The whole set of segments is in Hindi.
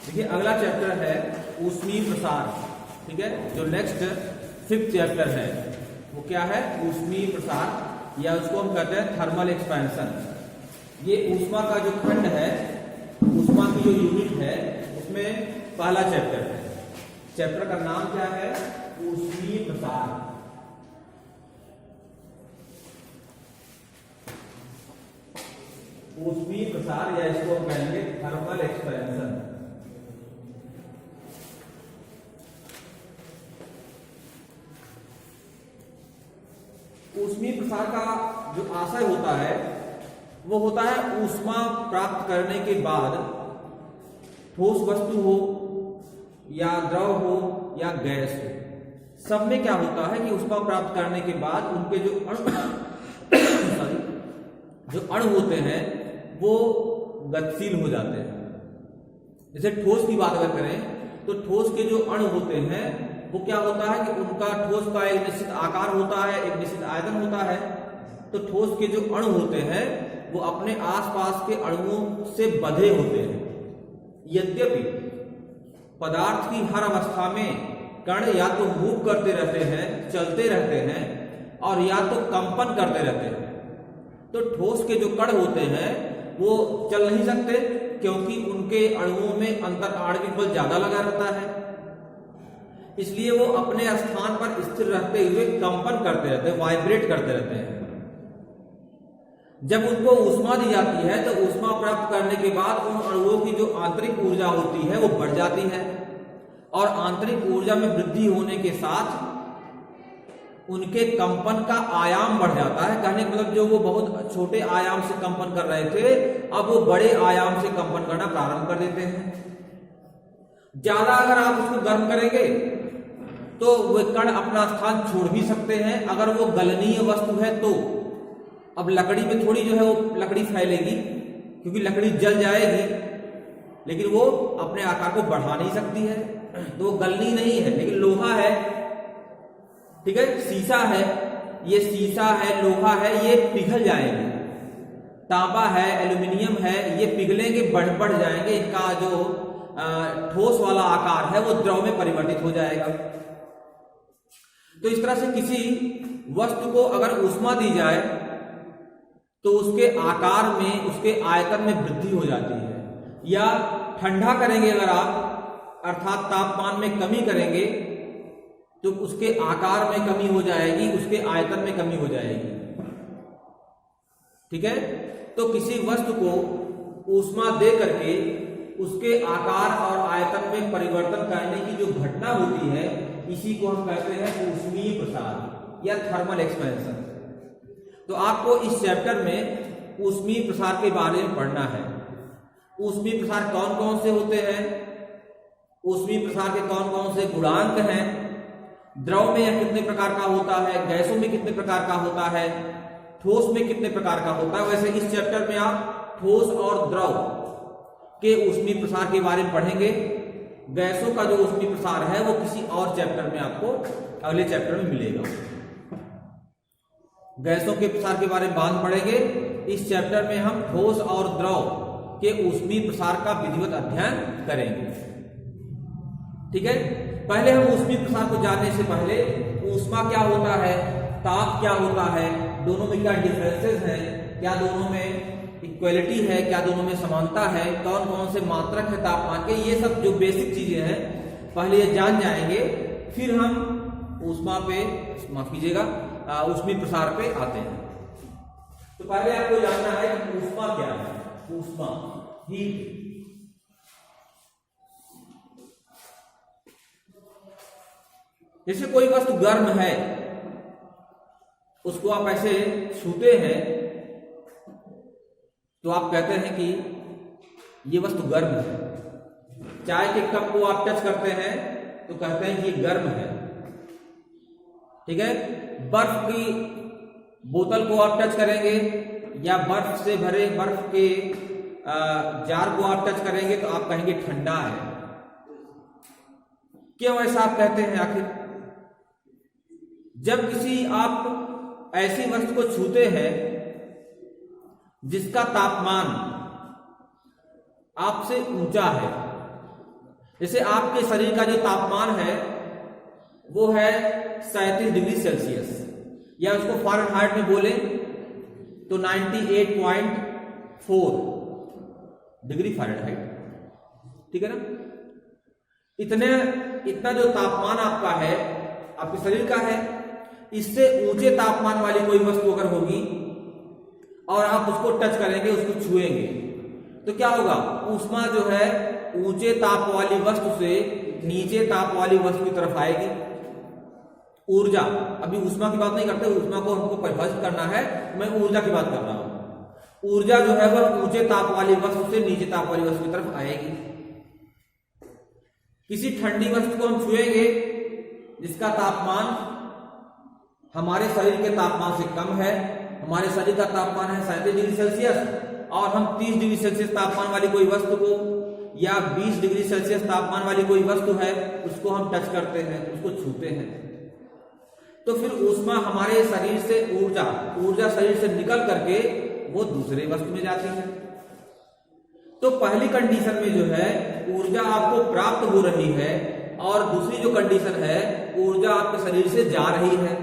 देखिए अगला चैप्टर है ऊष्मीय प्रसार। ठीक है, जो नेक्स्ट 5th चैप्टर है वो क्या है? ऊष्मीय प्रसार, या उसको हम कहते हैं थर्मल एक्सपेंशन। ये ऊष्मा का जो खंड है, ऊष्मा की जो यूनिट है, उसमें पहला चैप्टर है। चैप्टर का नाम क्या है? ऊष्मीय प्रसार। ऊष्मीय प्रसार, या इसको हम कहेंगे थर्मल एक्सपेंशन। ऊष्मीय प्रसार का जो आशय होता है वो होता है ऊष्मा प्राप्त करने के बाद ठोस वस्तु हो या द्रव हो या गैस हो, सब में क्या होता है कि ऊष्मा प्राप्त करने के बाद उनके जो अणु होते हैं वो गतिशील हो जाते हैं। जैसे ठोस की बात अगर करें तो ठोस के जो अणु होते हैं वो क्या होता है कि उनका ठोस का एक निश्चित आकार होता है, एक निश्चित आयतन होता है। तो ठोस के जो अणु होते हैं वो अपने आसपास के अणुओं से बंधे होते हैं। यद्यपि पदार्थ की हर अवस्था में कण या तो मूव करते रहते हैं, चलते रहते हैं, और या तो कंपन करते रहते हैं। तो ठोस के जो कण होते हैं वो चल नहीं सकते क्योंकि उनके अणुओं में अंतर आणविक बल ज्यादा लगा रहता है, इसलिए वो अपने स्थान पर स्थिर रहते हुए कंपन करते रहते हैं, वाइब्रेट करते रहते हैं। जब उनको ऊष्मा दी जाती है तो ऊष्मा प्राप्त करने के बाद उन अणुओं की जो आंतरिक ऊर्जा होती है वो बढ़ जाती है, और आंतरिक ऊर्जा में वृद्धि होने के साथ उनके कंपन का आयाम बढ़ जाता है। कहने का मतलब जो वो बहुत छोटे आयाम से कंपन कर रहे थे अब वो बड़े आयाम से कंपन करना प्रारंभ कर देते हैं। ज्यादा अगर आप उसको गर्म करेंगे तो वे कण अपना स्थान छोड़ भी सकते हैं, अगर वो गलनीय वस्तु है तो। अब लकड़ी में थोड़ी जो है वो लकड़ी फैलेगी क्योंकि लकड़ी जल जाएगी, लेकिन वो अपने आकार को बढ़ा नहीं सकती है, तो वो गलनी नहीं है। लेकिन लोहा है, ठीक है, शीशा है, ये शीशा है, लोहा है, ये पिघल जाएंगे। तांबा है, एल्यूमिनियम है, ये पिघलेंगे, बढ़ जाएंगे, इनका जो ठोस वाला आकार है वो द्रव में परिवर्तित हो जाएगा। तो इस तरह से किसी वस्तु को अगर ऊष्मा दी जाए तो उसके आकार में, उसके आयतन में वृद्धि हो जाती है। या ठंडा करेंगे अगर आप, अर्थात तापमान में कमी करेंगे तो उसके आकार में कमी हो जाएगी, उसके आयतन में कमी हो जाएगी। ठीक है, तो किसी वस्तु को ऊष्मा दे करके उसके आकार और आयतन में परिवर्तन करने की जो घटना होती है इसी को हम कहते हैं ऊष्मीय प्रसार या थर्मल एक्सपेंशन। तो आपको इस चैप्टर में ऊष्मीय प्रसार के बारे में पढ़ना है। ऊष्मीय प्रसार कौन कौन से होते हैं, ऊष्मीय प्रसार के कौन कौन से गुणांक हैं, द्रव में यह कितने प्रकार का होता है, गैसों में कितने प्रकार का होता है, ठोस में कितने प्रकार का होता है। वैसे इस चैप्टर में आप ठोस और द्रव के ऊष्मीय प्रसार के बारे में पढ़ेंगे। गैसों का जो ऊष्मीय प्रसार है वो किसी और चैप्टर में आपको अगले चैप्टर में मिलेगा। गैसों के प्रसार के बारे में बाद पढ़ेंगे। इस चैप्टर में हम ठोस और द्रव के ऊष्मीय प्रसार का विधिवत अध्ययन करेंगे। ठीक है, पहले हम ऊष्मीय प्रसार को जानने से पहले ऊष्मा क्या होता है, ताप क्या होता है, दोनों में क्या डिफरेंसेस हैं, क्या दोनों में इक्वलिटी है, क्या दोनों में समानता है, कौन कौन से मात्रक है तापमान के, ये सब जो बेसिक चीजें हैं पहले ये जान जाएंगे, फिर हम ऊष्मा पे, माफ कीजिएगा, ऊष्मीय प्रसार पे आते हैं। तो पहले आपको जानना है कि ऊष्मा क्या है। ऊष्मा, हीट। जैसे कोई वस्तु गर्म है, उसको आप ऐसे छूते हैं तो आप कहते हैं कि ये वस्तु गर्म है। चाय के कप को आप टच करते हैं तो कहते हैं कि ये गर्म है। ठीक है, बर्फ की बोतल को आप टच करेंगे या बर्फ से भरे बर्फ के जार को आप टच करेंगे तो आप कहेंगे ठंडा है। क्यों ऐसा आप कहते हैं? आखिर जब किसी आप ऐसी वस्तु को छूते हैं जिसका तापमान आपसे ऊंचा है, जैसे आपके शरीर का जो तापमान है वो है 37 डिग्री सेल्सियस, या उसको फ़ारेनहाइट में बोले तो 98.4 डिग्री फ़ारेनहाइट, ठीक है ना। इतना जो तापमान आपका है, आपके शरीर का है, इससे ऊंचे तापमान वाली कोई वस्तु अगर होगी और आप उसको टच करेंगे, उसको छुएंगे, तो क्या होगा, ऊष्मा जो है ऊंचे ताप वाली वस्तु से नीचे ताप वाली वस्तु की तरफ आएगी। ऊर्जा, अभी ऊष्मा की बात नहीं करते, ऊष्मा को हमको परिभाषित करना है, मैं ऊर्जा की बात कर रहा हूं। ऊर्जा जो है वह ऊंचे ताप वाली वस्तु से नीचे ताप वाली वस्तु की तरफ आएगी। किसी ठंडी वस्तु को हम छुएंगे जिसका तापमान हमारे शरीर के तापमान से कम है, हमारे शरीर का तापमान है 37 डिग्री सेल्सियस, और हम 30 डिग्री सेल्सियस तापमान वाली कोई वस्तु को या 20 डिग्री सेल्सियस तापमान वाली कोई वस्तु है उसको हम टच करते हैं, उसको छूते हैं, तो फिर ऊष्मा हमारे शरीर से ऊर्जा शरीर से निकल करके वो दूसरे वस्तु में जाती है। तो पहली कंडीशन में जो है ऊर्जा आपको प्राप्त हो रही है, और दूसरी जो कंडीशन है ऊर्जा आपके शरीर से जा रही है।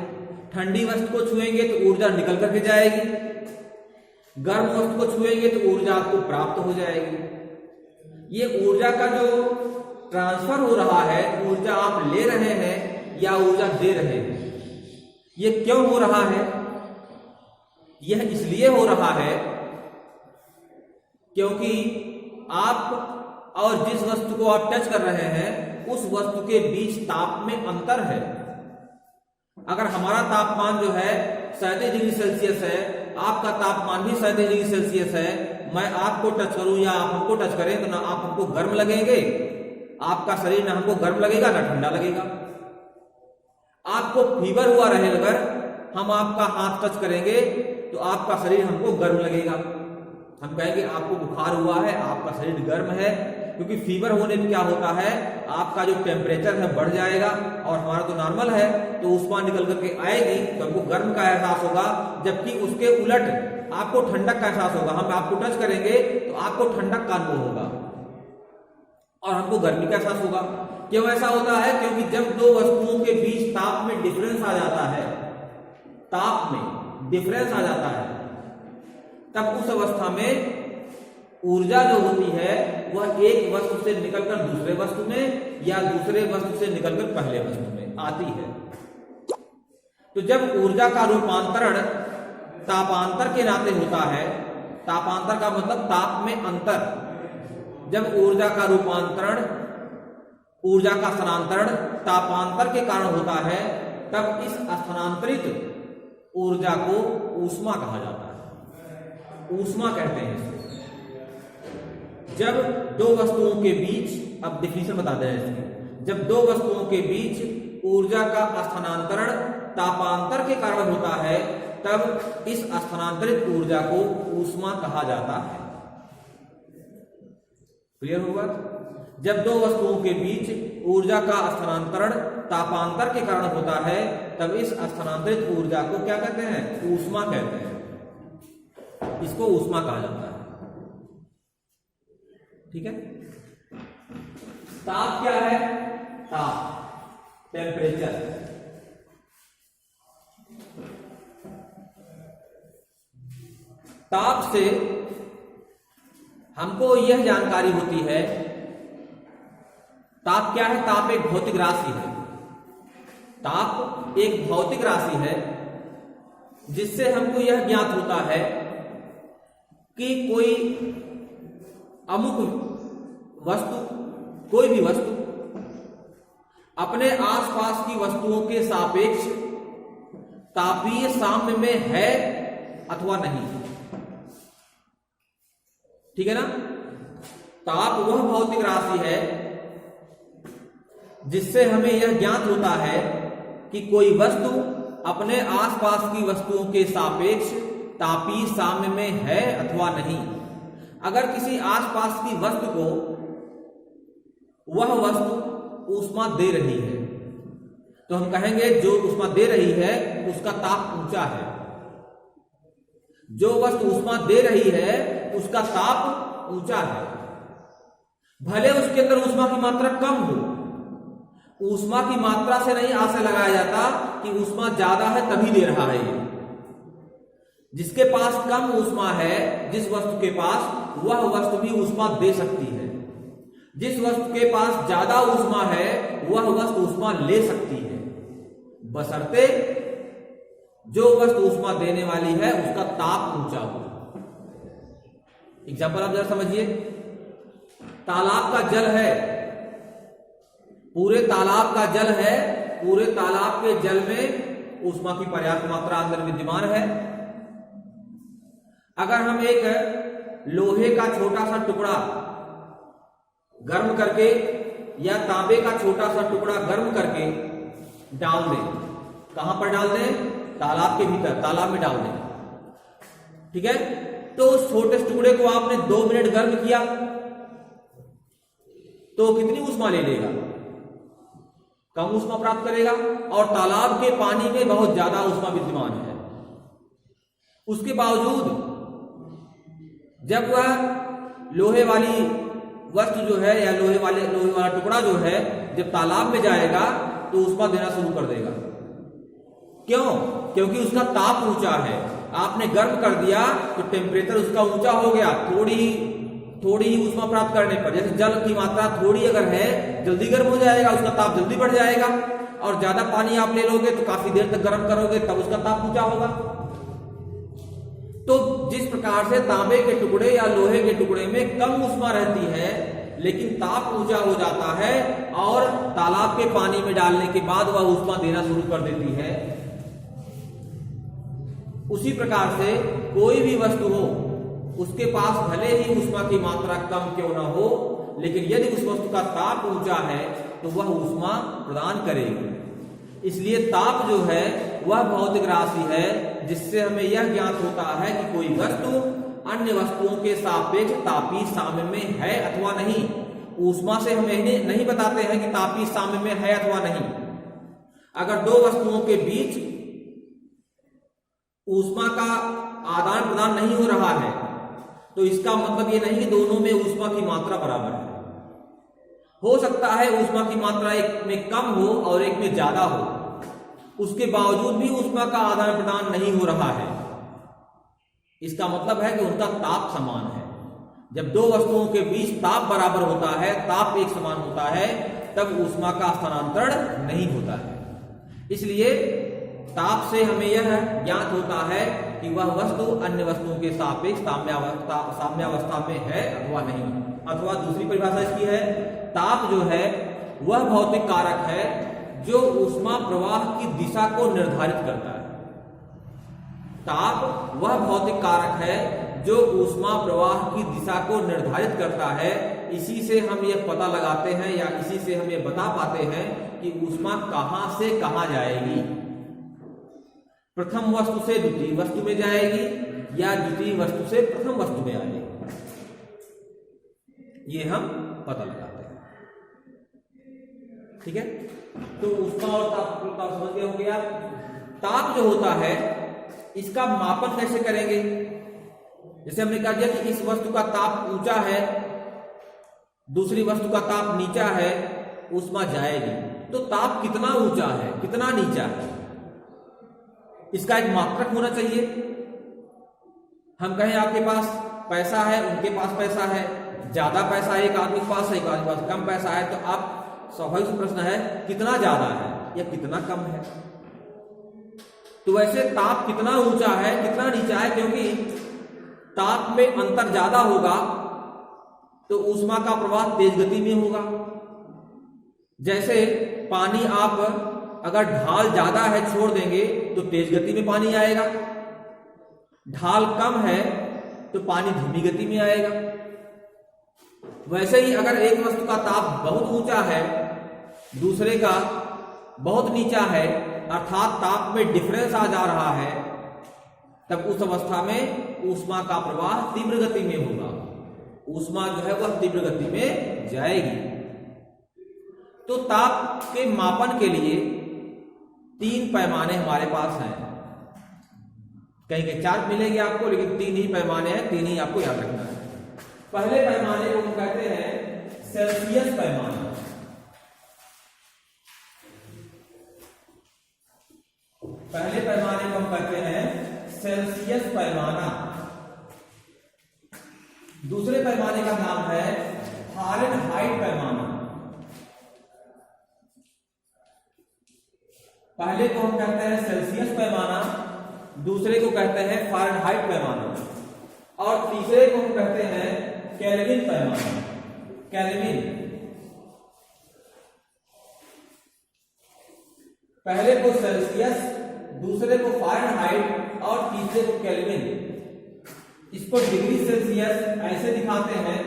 ठंडी वस्तु को छुएंगे तो ऊर्जा निकल करके जाएगी, गर्म वस्तु को छुएंगे तो ऊर्जा आपको प्राप्त हो जाएगी। ये ऊर्जा का जो ट्रांसफर हो रहा है, ऊर्जा आप ले रहे हैं या ऊर्जा दे रहे हैं, ये क्यों हो रहा है? यह इसलिए हो रहा है क्योंकि आप और जिस वस्तु को आप टच कर रहे हैं उस वस्तु के बीच ताप में अंतर है। अगर हमारा तापमान जो है 37 डिग्री सेल्सियस है, आपका तापमान भी 37 डिग्री सेल्सियस है, मैं आपको टच करूं या आप हमको टच करें तो ना आप हमको गर्म लगेंगे, आपका शरीर ना हमको गर्म लगेगा ना ठंडा लगेगा। आपको फीवर हुआ रहे, अगर हम आपका हाथ टच करेंगे तो आपका शरीर हमको गर्म लगेगा, हम कहेंगे आपको बुखार हुआ है, आपका शरीर गर्म है, क्योंकि फीवर होने में क्या होता है, आपका जो टेम्परेचर है बढ़ जाएगा और हमारा तो नॉर्मल है, तो ऊष्मा निकल करके आएगी तो हमको गर्म का एहसास होगा, जबकि उसके उलट आपको ठंडक का एहसास होगा। हम आपको टच करेंगे तो आपको ठंडक का अनुभव होगा और हमको गर्मी का एहसास होगा। क्यों ऐसा होता है? क्योंकि जब दो वस्तुओं के बीच ताप में डिफरेंस आ जाता है, ताप में डिफरेंस आ जाता है, तब उस अवस्था में ऊर्जा जो होती है वह एक वस्तु से निकलकर दूसरे वस्तु में या दूसरे वस्तु से निकलकर पहले वस्तु में आती है। तो जब ऊर्जा का रूपांतरण तापांतर के नाते होता है, तापांतर का मतलब ताप में अंतर, जब ऊर्जा का रूपांतरण, ऊर्जा का स्थानांतरण तापांतर के कारण होता है, तब इस स्थानांतरित ऊर्जा को ऊष्मा कहा जाता है, ऊष्मा कहते हैं इसे। जब दो वस्तुओं के बीच, अब डिफिनेशन बताते हैं इसकी, जब दो वस्तुओं के बीच ऊर्जा का स्थानांतरण तापांतर के कारण होता है, तब इस स्थानांतरित ऊर्जा को ऊष्मा कहा जाता है। क्लियर होगा? जब दो वस्तुओं के बीच ऊर्जा का स्थानांतरण तापांतर के कारण होता है, तब इस स्थानांतरित ऊर्जा को क्या कहते हैं? ऊष्मा कहते हैं, इसको ऊष्मा कहा जाता है। ठीक है। ताप क्या है? ताप, टेम्परेचर। ताप से हमको यह जानकारी होती है, ताप क्या है? ताप एक भौतिक राशि है। ताप एक भौतिक राशि है जिससे हमको यह ज्ञात होता है कि कोई अमुक वस्तु, कोई भी वस्तु अपने आसपास की वस्तुओं के सापेक्ष तापीय साम्य में है अथवा नहीं। ठीक है ना? ताप वह भौतिक राशि है जिससे हमें यह ज्ञात होता है कि कोई वस्तु अपने आसपास की वस्तुओं के सापेक्ष तापीय साम्य में है अथवा नहीं। अगर किसी आसपास की वस्तु को वह वस्तु ऊष्मा दे रही है तो हम कहेंगे जो ऊष्मा दे रही है उसका ताप ऊंचा है। जो वस्तु ऊष्मा दे रही है उसका ताप ऊंचा है। भले उसके अंदर ऊष्मा की मात्रा कम हो, ऊष्मा की मात्रा से नहीं आशय लगाया जाता कि ऊष्मा ज्यादा है तभी दे रहा है ये। जिसके पास कम ऊष्मा है, जिस वस्तु के पास, वह वस्तु भी ऊष्मा दे सकती है। जिस वस्तु के पास ज्यादा ऊष्मा है वह वस्तु ऊष्मा ले सकती है, बशर्ते जो वस्तु ऊष्मा देने वाली है उसका ताप ऊंचा हो। एग्जाम्पल आप जरा समझिए। तालाब का जल है, पूरे तालाब का जल है, पूरे तालाब के जल में ऊष्मा की पर्याप्त मात्रा अंदर विद्यमान है। अगर हम एक लोहे का छोटा सा टुकड़ा गर्म करके या तांबे का छोटा सा टुकड़ा गर्म करके डाल दें, कहां पर डाल दें? तालाब के भीतर, तालाब में डाल दें, ठीक है। तो उस छोटे टुकड़े को आपने 2 मिनट गर्म किया तो कितनी ऊष्मा ले लेगा? कम ऊष्मा प्राप्त करेगा। और तालाब के पानी में बहुत ज्यादा ऊष्मा विद्यमान है। उसके बावजूद जब वह लोहे वाली वस्तु जो है या लोहे वाला टुकड़ा जो है जब तालाब में जाएगा तो ऊष्मा देना शुरू कर देगा। क्यों? क्योंकि उसका ताप ऊंचा है। आपने गर्म कर दिया तो टेम्परेचर उसका ऊंचा हो गया, थोड़ी ही ऊष्मा प्राप्त करने पर। जैसे जल की मात्रा थोड़ी अगर है, जल्दी गर्म हो जाएगा, उसका ताप जल्दी बढ़ जाएगा। और ज्यादा पानी आप ले लोगे तो काफी देर तक गर्म करोगे, तब उसका ताप ऊंचा होगा। तो जिस प्रकार से तांबे के टुकड़े या लोहे के टुकड़े में कम ऊष्मा रहती है लेकिन ताप ऊंचा हो जाता है और तालाब के पानी में डालने के बाद वह ऊष्मा देना शुरू कर देती है, उसी प्रकार से कोई भी वस्तु हो, उसके पास भले ही ऊष्मा की मात्रा कम क्यों न हो, लेकिन यदि उस वस्तु का ताप ऊंचा है तो वह ऊष्मा प्रदान करेगी। इसलिए ताप जो है वह भौतिक राशि है जिससे हमें यह ज्ञात होता है कि कोई वस्तु अन्य वस्तुओं के सापेक्ष तापीय साम्य में है अथवा नहीं। ऊष्मा से हम नहीं बताते हैं कि तापीय साम्य में है अथवा नहीं। अगर दो वस्तुओं के बीच ऊष्मा का आदान प्रदान नहीं हो रहा है तो इसका मतलब ये नहीं कि दोनों में ऊष्मा की मात्रा बराबर है। हो सकता है ऊष्मा की मात्रा एक में कम हो और एक में ज्यादा हो, उसके बावजूद भी ऊष्मा का आदान प्रदान नहीं हो रहा है। इसका मतलब है कि उनका ताप समान है। जब दो वस्तुओं के बीच ताप बराबर होता है, ताप एक समान होता है, तब ऊष्मा का स्थानांतरण नहीं होता है। इसलिए ताप से हमें यह ज्ञात होता है कि वह वस्तु अन्य वस्तुओं के सापेक्ष साम्यावस्था में है अथवा नहीं। अथवा दूसरी परिभाषा इसकी है, ताप जो है वह भौतिक कारक है जो ऊष्मा प्रवाह की दिशा को निर्धारित करता है। ताप वह भौतिक कारक है जो ऊष्मा प्रवाह की दिशा को निर्धारित करता है। इसी से हम यह पता लगाते हैं या इसी से हम यह बता पाते हैं कि ऊष्मा कहां से कहां जाएगी। प्रथम वस्तु से द्वितीय वस्तु में जाएगी या द्वितीय वस्तु से प्रथम वस्तु में आएगी, ये हम पता लगाते हैं। ठीक है, तो ऊष्मा और ताप का समझ गए होंगे आप। ताप जो होता है इसका मापन कैसे करेंगे? जैसे हमने कहा दिया कि इस वस्तु का ताप ऊंचा है, दूसरी वस्तु का ताप नीचा है, ऊष्मा जाएगी। तो ताप कितना ऊंचा है, कितना नीचा है, इसका एक मात्रक होना चाहिए। हम कहें आपके पास पैसा है, उनके पास पैसा है, ज्यादा पैसा एक आदमी के पास है, एक आदमी के पास कम पैसा है, तो आप स्वाभाविक प्रश्न है कितना ज्यादा है या कितना कम है। तो वैसे ताप कितना ऊंचा है कितना नीचा है, क्योंकि ताप में अंतर ज्यादा होगा तो ऊष्मा का प्रवाह तेज गति में होगा। जैसे पानी आप अगर ढाल ज्यादा है छोड़ देंगे तो तेज गति में पानी आएगा, ढाल कम है तो पानी धीमी गति में आएगा। वैसे ही अगर एक वस्तु का ताप बहुत ऊंचा है, दूसरे का बहुत नीचा है, अर्थात ताप में डिफरेंस आ जा रहा है, तब उस अवस्था में ऊष्मा का प्रवाह तीव्र गति में होगा। ऊष्मा जो है वह तीव्र गति में जाएगी। तो ताप के मापन के लिए 3 पैमाने हमारे पास हैं। कहीं कहीं 4 मिलेंगे आपको, लेकिन 3 ही पैमाने हैं, 3 ही आपको याद रखना है। पहले पैमाने को हम कहते हैं सेल्सियस पैमाना। पहले पैमाने को हम कहते हैं सेल्सियस पैमाना। दूसरे पैमाने का नाम है फ़ारेनहाइट पैमाना। पहले को हम कहते हैं सेल्सियस पैमाना, दूसरे को कहते हैं फ़ारेनहाइट पैमाना और तीसरे को हम कहते हैं केल्विन पैमाना। केल्विन, पहले को सेल्सियस, दूसरे को फ़ारेनहाइट और तीसरे को केल्विन। इसको डिग्री सेल्सियस ऐसे दिखाते हैं,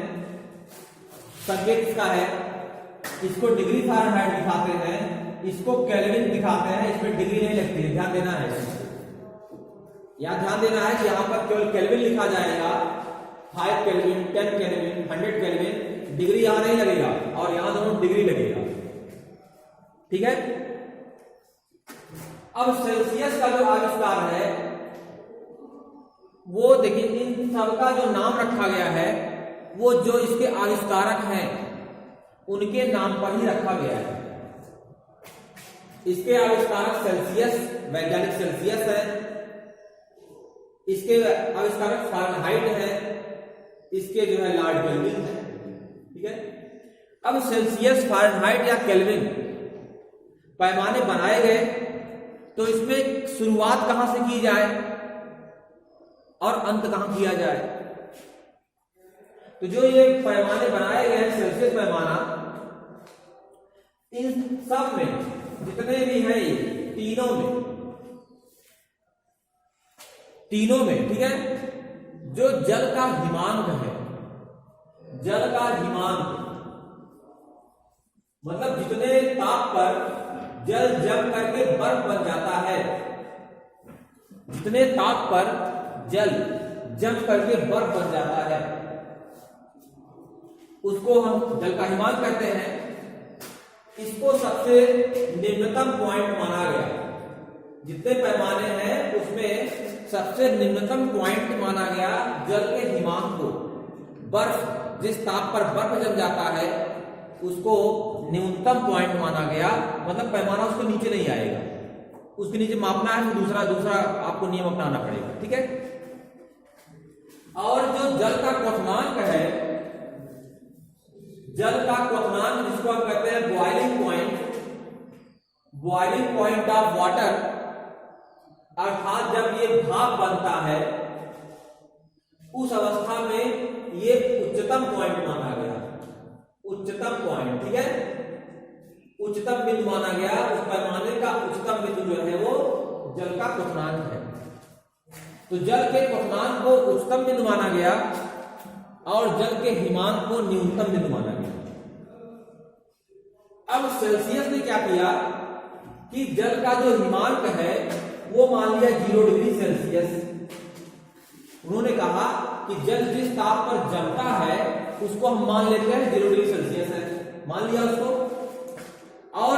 संकेत इसका है। इसको डिग्री फ़ारेनहाइट दिखाते हैं, इसको केल्विन दिखाते हैं। इसमें डिग्री नहीं लगती है, ध्यान देना है। यहां ध्यान देना है कि यहां पर केवल केल्विन लिखा जाएगा, 5 केल्विन, 10 केल्विन, 100 केल्विन। डिग्री यहां नहीं लगेगा और यहां दोनों डिग्री लगेगा। ठीक है। अब सेल्सियस का जो आविष्कार है वो देखिए, इन सबका जो नाम रखा गया है वो जो इसके आविष्कारक हैं उनके नाम पर ही रखा गया है। इसके आविष्कारक सेल्सियस, वैज्ञानिक सेल्सियस है। इसके आविष्कारक फ़ारेनहाइट है। इसके जो है लॉर्ड केल्विन है। ठीक है। अब सेल्सियस, फ़ारेनहाइट या केल्विन पैमाने बनाए गए तो इसमें शुरुआत कहां से की जाए और अंत कहां किया जाए। तो जो ये पैमाने बनाए गए हैं सेल्सियस पैमाना, इन सब में जितने भी हैं ये तीनों में ठीक है, जो जल का हिमांक है, जल का हिमांक मतलब जितने ताप पर जल जम करके बर्फ बन जाता है, जितने ताप पर जल जम करके बर्फ बन जाता है उसको हम जल का हिमांक कहते हैं। इसको सबसे निम्नतम पॉइंट माना गया। जितने पैमाने हैं उसमें सबसे निम्नतम पॉइंट माना गया जल के हिमांक को। बर्फ, जिस ताप पर बर्फ जम जाता है उसको न्यूनतम पॉइंट माना गया, मतलब पैमाना उसके नीचे नहीं आएगा। उसके नीचे मापना है तो दूसरा आपको नियम अपनाना पड़ेगा। ठीक है। और जो जल का क्वथनांक है, जल का क्वथनांक जिसको हम कहते हैं बॉइलिंग पॉइंट ऑफ वाटर, अर्थात जब ये भाप बनता है उस अवस्था में ये उच्चतम पॉइंट माना गया। उच्चतम पॉइंट, ठीक है, उच्चतम बिंदु माना गया। उस पैमाने का उच्चतम बिंदु जो है वो जल का क्वथनांक है। तो जल के क्वथनांक को उच्चतम बिंदु माना गया और जल के हिमांक को न्यूनतम बिंदु माना गया। अब सेल्सियस ने क्या किया कि जल का जो हिमांक है वो मान लिया 0 डिग्री सेल्सियस। उन्होंने कहा कि जल जिस ताप पर जमता है उसको हम मान लेते हैं 0 डिग्री सेल्सियस है, मान लिया उसको। और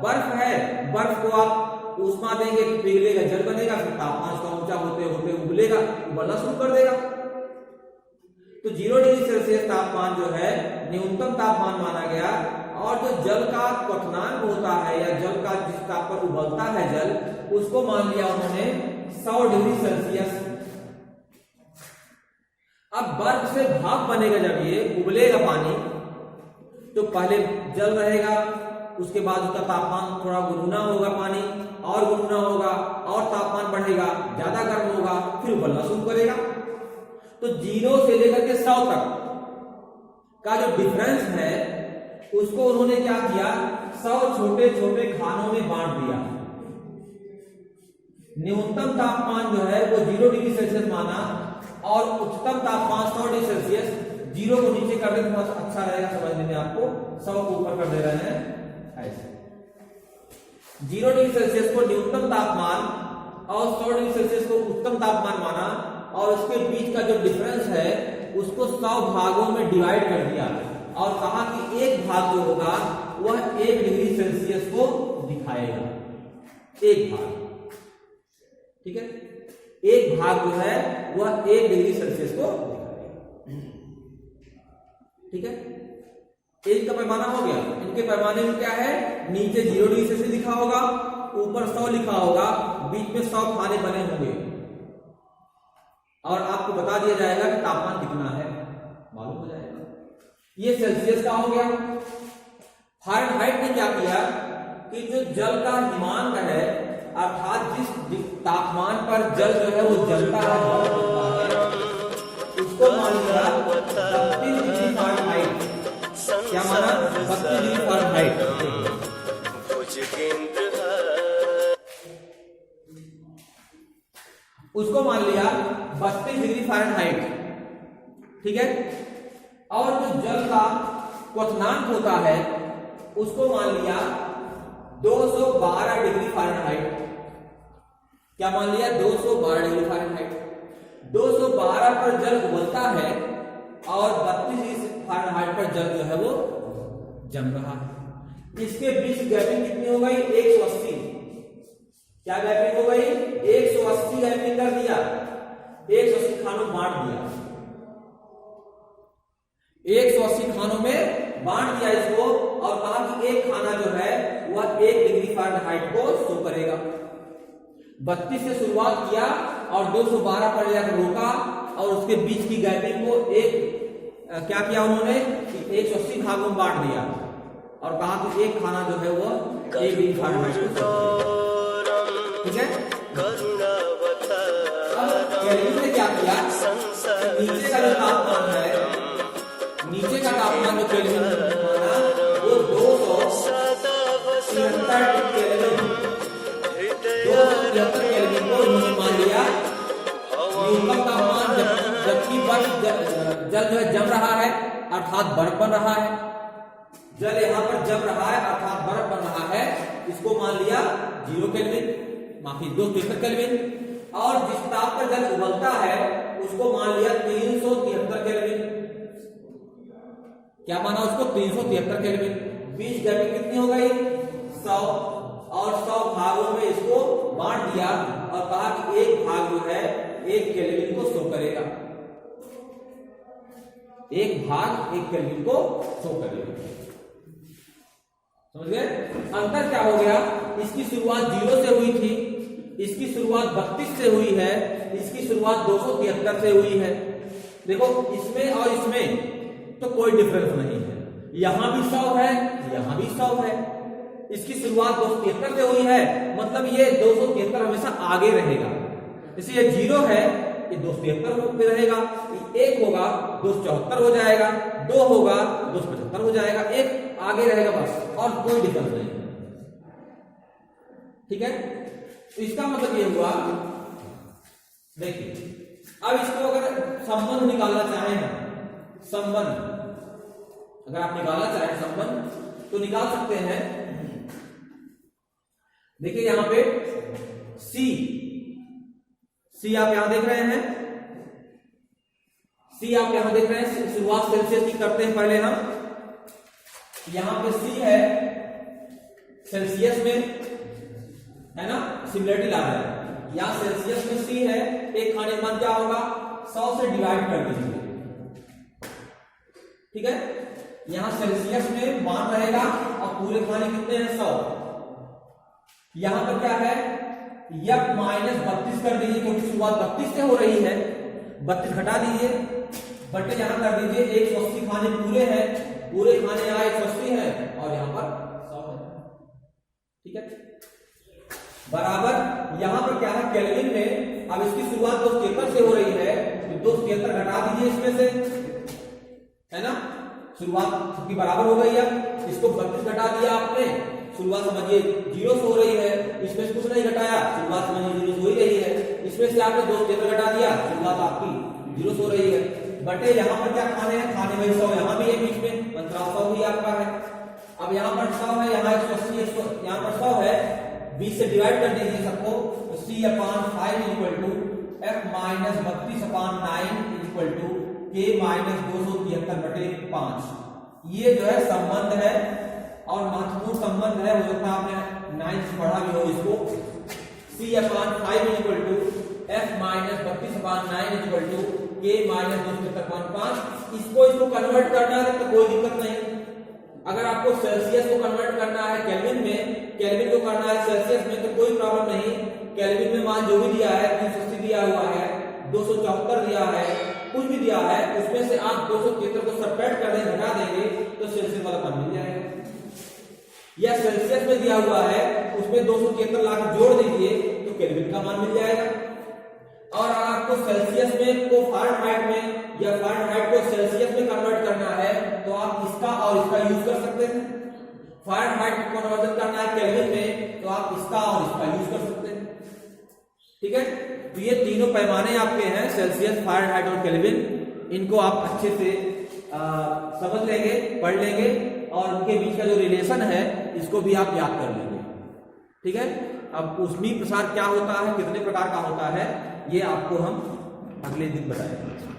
बर्फ है, बर्फ को आप ऊष्मा देंगे तो पिघलेगा, जल बनेगा, फिर तापमान उसका ऊंचा होते होते उबलेगा, उबलना शुरू कर देगा। तो 0 डिग्री सेल्सियस तापमान जो है न्यूनतम तापमान माना गया। और जो जल का क्वथनांक होता है या जल का जिस ताप पर उबलता है जल, उसको मान लिया उन्होंने 100 डिग्री सेल्सियस। अब बर्फ से भाप बनेगा, जब ये उबलेगा पानी तो पहले जल रहेगा, उसके बाद उसका तापमान थोड़ा गुनगुना होगा, पानी और गुनगुना होगा और तापमान बढ़ेगा, ज्यादा गर्म होगा, फिर उबलना शुरू करेगा। तो 0 से लेकर के 100 तक का जो डिफरेंस है उसको उन्होंने क्या किया, 100 छोटे छोटे खानों में बांट दिया। न्यूनतम तापमान जो है वो 0 डिग्री सेल्सियस माना और उच्चतम तापमान 100 डिग्री सेल्सियस। 0 को नीचे कर दें तो अच्छा रहेगा समझने में आपको, 100 को ऊपर कर दे रहे हैं ऐसे। 0 डिग्री सेल्सियस को न्यूनतम तापमान और 100 डिग्री सेल्सियस को उच्चतम तापमान माना और उसके बीच का जो डिफरेंस है उसको 100 भागों में डिवाइड कर दिया और कहा कि एक भाग जो होगा वह 1 डिग्री सेल्सियस को दिखाएगा। एक भाग, ठीक है, एक भाग जो है वह 1 डिग्री सेल्सियस को दिखाएगा। ठीक है। इनका पैमाना हो गया। इनके पैमाने में क्या है, नीचे 0 डिग्री सेल्सियस लिखा होगा, ऊपर 100 लिखा होगा, बीच में 100 खाने बने होंगे और आपको बता दिया जाएगा कि तापमान कितना है, मालूम हो जाएगा। ये सेल्सियस का हो गया। फ़ारेनहाइट ने क्या किया कि जो जल का हिमांक है, अर्थात जिस तापमान पर जल जो है वो जलता है, उसको मान लिया 32 डिग्री फ़ारेनहाइट। क्या माना? 32 डिग्री फ़ारेनहाइट। उसको मान लिया 32 डिग्री फ़ारेनहाइट, ठीक है। और जो जल का क्वथनांक होता है उसको मान लिया 212 डिग्री फ़ारेनहाइट। क्या मान लिया? 212 डिग्री फ़ारेनहाइट। 212 पर जल उबलता है और 32 डिग्री फ़ारेनहाइट पर जल जो है वो जम रहा है। इसके बीच गैपिंग कितनी हो गई? 180। क्या गैपिंग हो गई? 180 गैपिंग कर दिया, 180 खानों बांट दिया, 180 खानों में बांट दिया इसको और कहा कि एक खाना जो है वह 1 डिग्री फ़ारेनहाइट को शो करेगा। 32 से शुरुआत किया और 212 पर जाकर रोका और उसके बीच की गैपिंग को क्या किया उन्होंने, 180 भागों में बांट दिया और कहा कि एक खाना जो है वह 1 डिग्री फ़ारेनहाइट को, ठीक है। अब केल्विन ने क्या किया, नीचे का जो तापमान है, नीचे का तापमान जो केल्विन माना वो 273 केल्विन को उन्होंने मान लिया न्यूनतम तापमान, जबकि जल जो है जम रहा है अर्थात बर्फ बन रहा है। जल यहाँ पर जम रहा है अर्थात बर्फ बन रहा है, इसको मान लिया 0 केल्विन, माफी 273 केल्विन। और जिस ताप पर जल उबलता है उसको मान लिया 373 केल्विन। क्या माना उसको? 373 केल्विन। बीच गैपिंग कितनी हो गई? 100 और 100 भागों में इसको बांट दिया और कहा कि एक भाग जो है 1 केल्विन को शो करेगा, एक भाग 1 केल्विन को शो करेगा। समझ गए? अंतर क्या हो गया? इसकी शुरुआत 0 से हुई थी, इसकी शुरुआत 32 से हुई है, इसकी शुरुआत 273 से हुई है। देखो इसमें और इसमें तो कोई डिफरेंस नहीं है, यहां भी 100 है, यहां भी 100 है। इसकी शुरुआत 273 से हुई है, मतलब ये 273 हमेशा आगे रहेगा। जैसे ये 0 है, ये 273 पे रहेगा, 1 होगा 274 हो जाएगा, 2 होगा 275 हो जाएगा, 1 आगे रहेगा बस, और कोई डिफरेंस नहीं है, ठीक है। तो इसका मतलब ये हुआ, देखिए अब इसको अगर संबंध निकालना चाहें हम, संबंध अगर आप निकालना चाहें संबंध तो निकाल सकते हैं। देखिए यहां पे सी आप यहां देख रहे हैं, सी आप यहां देख रहे हैं, शुरुआत सेल्सियस की करते हैं पहले हम। यहां पे सी है सेल्सियस में, है ना, सिमिलरिटी ला रहा है। यहां सेल्सियस में सी है, एक खाने का मान क्या होगा? 100 से डिवाइड कर दीजिए, ठीक है। यहां सेल्सियस में मान रहेगा और पूरे खाने कितने हैं? 100। यहां पर क्या है? यह -32 कर दीजिए क्योंकि शुरुआत 32 से हो रही है, 32 घटा दीजिए, बटे यहां कर दीजिए 180 खाने पूरे हैं, पूरे खाने यहां 180 है और यहां पर 100 है, ठीक है। बराबर यहां पर क्या है? केल्विन में अब इसकी शुरुआत 273 से हो रही है, तो 273 घटा दीजिए इसमें से, है ना, शुरुआत की बराबर हो गई है। इसको 32 घटा दिया आपने, शुरुआत समझिए 0 से हो रही है, इसमें से कुछ नहीं घटाया, शुरुआत समझिए 0 से हो ही रही है, इसमें से आपने 273 घटा दिया, शुरुआत आपकी 0 से हो रही है, बटे यहां पर क्या खाने हैं? खाने में 100, यहां भी है बीच में, 1500 भी आपका है। अब यहां पर 100 है, यहां 180, यहां पर 100 है, 20 से डिवाइड कर दीजिए सबको, तो C/5 equal to F minus 32/9 equal to K minus 273/5। ये जो है संबंध है और महत्वपूर्ण संबंध है, हो सकता है आपने 9th पढ़ा भी हो इसको। C/5 equal to F minus 32/9 equal to K minus 273/5। इसको कन्वर्ट करना है तो कोई दिक्कत नहीं, अगर आपको सेल्सियस को कन्वर्ट करना है केल्विन में, केल्विन को करना है सेल्सियस में, तो कोई प्रॉब्लम नहीं। केल्विन में मान जो भी दिया है 380 दिया हुआ है, 274 दिया है, कुछ भी दिया है, उसमें से आप 273 को सब्ट्रैक्ट कर देंगे, घटा देंगे तो सेल्सियस वाला मान मिल जाएगा। या सेल्सियस में दिया हुआ है उसमें 273 ला के जोड़ दीजिए तो केल्विन का मान मिल जाएगा। और आपको सेल्सियस में को फ़ारेनहाइट में या फ़ारेनहाइट को सेल्सियस में कन्वर्ट करना है तो आप इसका और इसका यूज कर सकते हैं। फ़ारेनहाइट को कन्वर्जन करना है केल्विन में तो आप इसका और इसका यूज कर सकते हैं। ठीक है, तो ये तीनों पैमाने आपके हैं, सेल्सियस, फ़ारेनहाइट और केल्विन। इनको आप अच्छे से समझ लेंगे, पढ़ लेंगे और उनके बीच का जो रिलेशन है इसको भी आप याद कर लेंगे। ठीक है, अब ऊष्मीय प्रसार क्या होता है, कितने प्रकार का होता है, ये आपको हम अगले दिन बताएंगे।